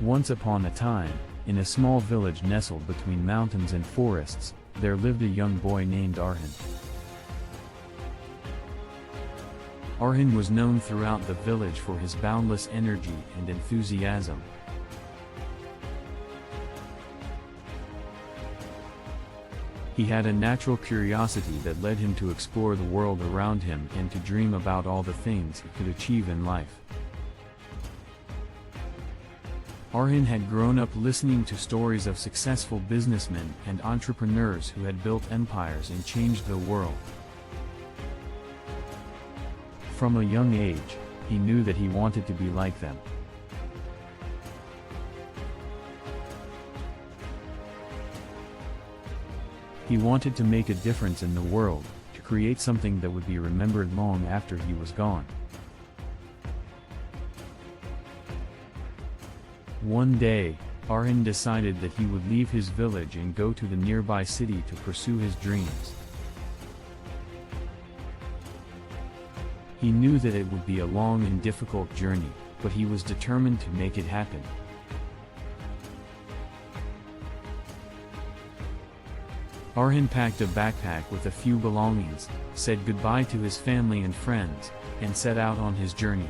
Once upon a time, in a small village nestled between mountains and forests, there lived a young boy named Arhan. Arhan was known throughout the village for his boundless energy and enthusiasm. He had a natural curiosity that led him to explore the world around him and to dream about all the things he could achieve in life. Arhan had grown up listening to stories of successful businessmen and entrepreneurs who had built empires and changed the world. From a young age, he knew that he wanted to be like them. He wanted to make a difference in the world, to create something that would be remembered long after he was gone. One day, Arhan decided that he would leave his village and go to the nearby city to pursue his dreams. He knew that it would be a long and difficult journey, but he was determined to make it happen. Arhan packed a backpack with a few belongings, said goodbye to his family and friends, and set out on his journey.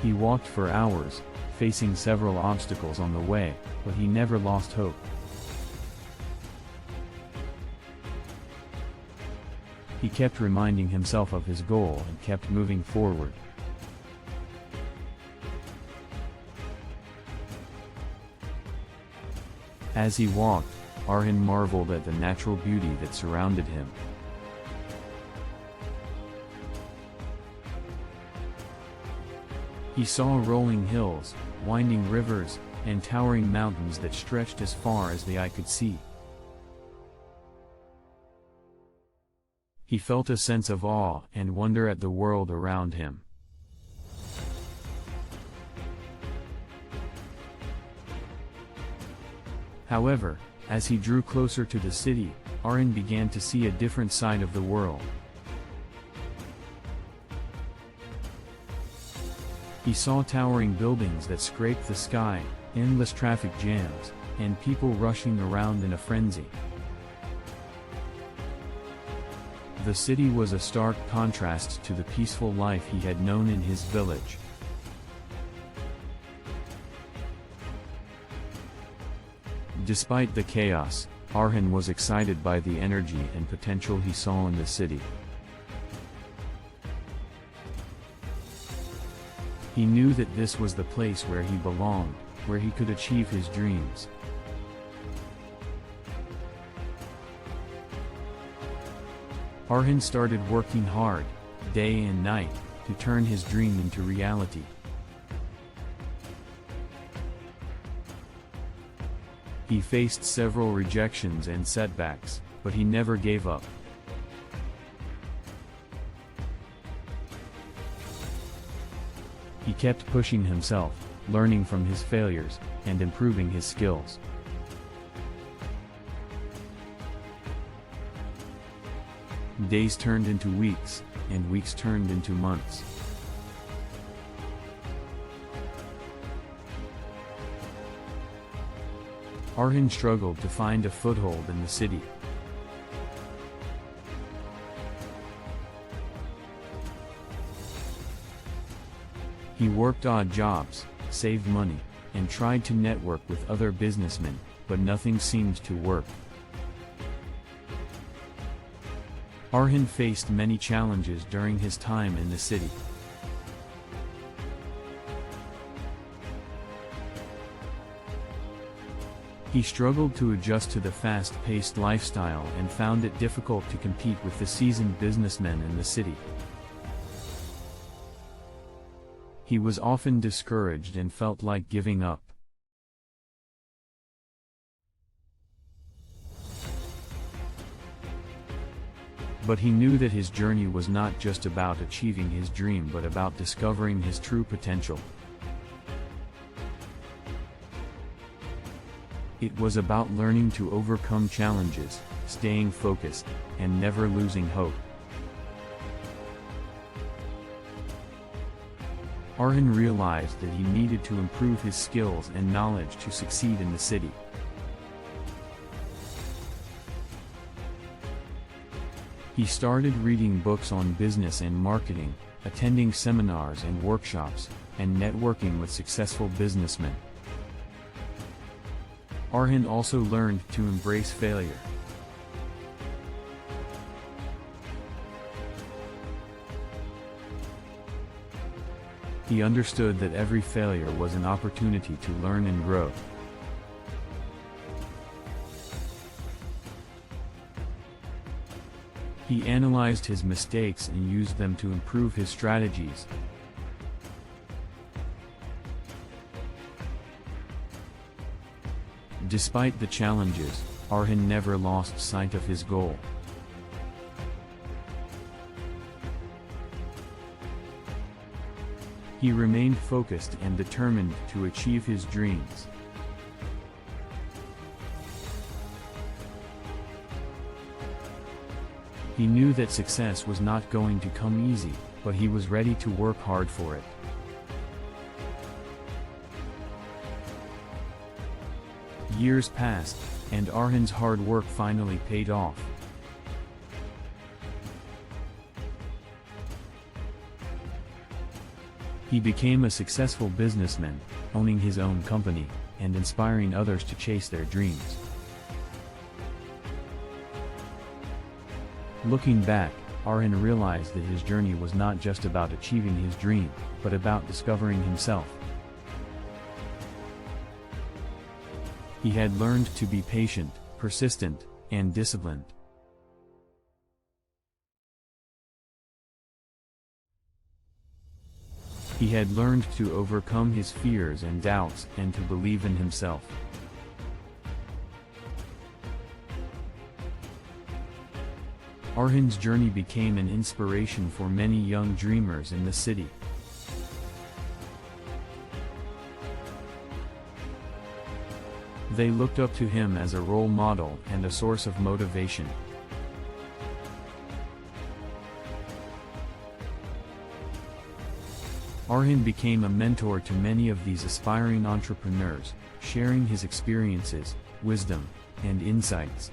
He walked for hours, facing several obstacles on the way, but he never lost hope. He kept reminding himself of his goal and kept moving forward. As he walked, Arhan marveled at the natural beauty that surrounded him. He saw rolling hills, winding rivers, and towering mountains that stretched as far as the eye could see. He felt a sense of awe and wonder at the world around him. However, as he drew closer to the city, Arhan began to see a different side of the world. He saw towering buildings that scraped the sky, endless traffic jams, and people rushing around in a frenzy. The city was a stark contrast to the peaceful life he had known in his village. Despite the chaos, Arhan was excited by the energy and potential he saw in the city. He knew that this was the place where he belonged, where he could achieve his dreams. Arhan started working hard, day and night, to turn his dream into reality. He faced several rejections and setbacks, but he never gave up. He kept pushing himself, learning from his failures, and improving his skills. Days turned into weeks, and weeks turned into months. Arhan struggled to find a foothold in the city. He worked odd jobs, saved money, and tried to network with other businessmen, but nothing seemed to work. Arhan faced many challenges during his time in the city. He struggled to adjust to the fast-paced lifestyle and found it difficult to compete with the seasoned businessmen in the city. He was often discouraged and felt like giving up. But he knew that his journey was not just about achieving his dream but about discovering his true potential. It was about learning to overcome challenges, staying focused, and never losing hope. Arhan realized that he needed to improve his skills and knowledge to succeed in the city. He started reading books on business and marketing, attending seminars and workshops, and networking with successful businessmen. Arhan also learned to embrace failure. He understood that every failure was an opportunity to learn and grow. He analyzed his mistakes and used them to improve his strategies. Despite the challenges, Arhan never lost sight of his goal. He remained focused and determined to achieve his dreams. He knew that success was not going to come easy, but he was ready to work hard for it. Years passed, and Arhan's hard work finally paid off. He became a successful businessman, owning his own company, and inspiring others to chase their dreams. Looking back, Arhan realized that his journey was not just about achieving his dream, but about discovering himself. He had learned to be patient, persistent, and disciplined. He had learned to overcome his fears and doubts and to believe in himself. Arhan's journey became an inspiration for many young dreamers in the city. They looked up to him as a role model and a source of motivation. Arhan became a mentor to many of these aspiring entrepreneurs, sharing his experiences, wisdom, and insights.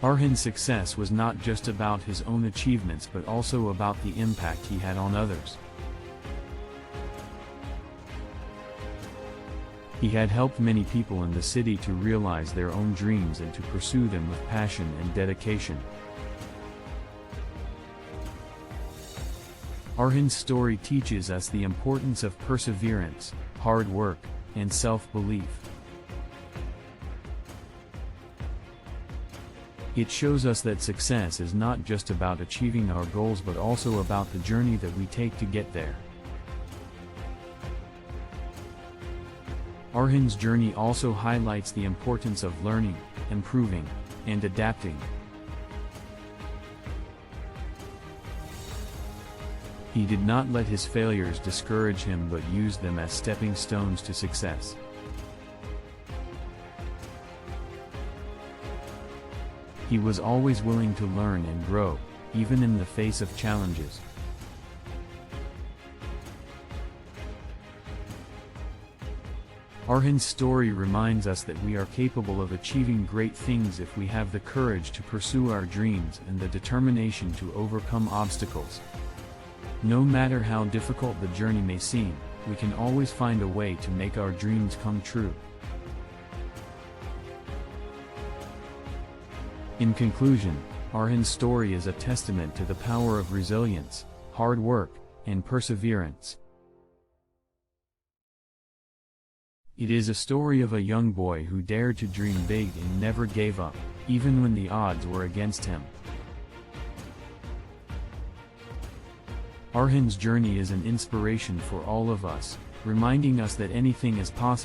Arhan's success was not just about his own achievements but also about the impact he had on others. He had helped many people in the city to realize their own dreams and to pursue them with passion and dedication. Arhan's story teaches us the importance of perseverance, hard work, and self-belief. It shows us that success is not just about achieving our goals but also about the journey that we take to get there. Arhan's journey also highlights the importance of learning, improving, and adapting. He did not let his failures discourage him but used them as stepping stones to success. He was always willing to learn and grow, even in the face of challenges. Arhan's story reminds us that we are capable of achieving great things if we have the courage to pursue our dreams and the determination to overcome obstacles. No matter how difficult the journey may seem, we can always find a way to make our dreams come true. In conclusion, Arhan's story is a testament to the power of resilience, hard work, and perseverance. It is a story of a young boy who dared to dream big and never gave up, even when the odds were against him. Arhan's journey is an inspiration for all of us, reminding us that anything is possible.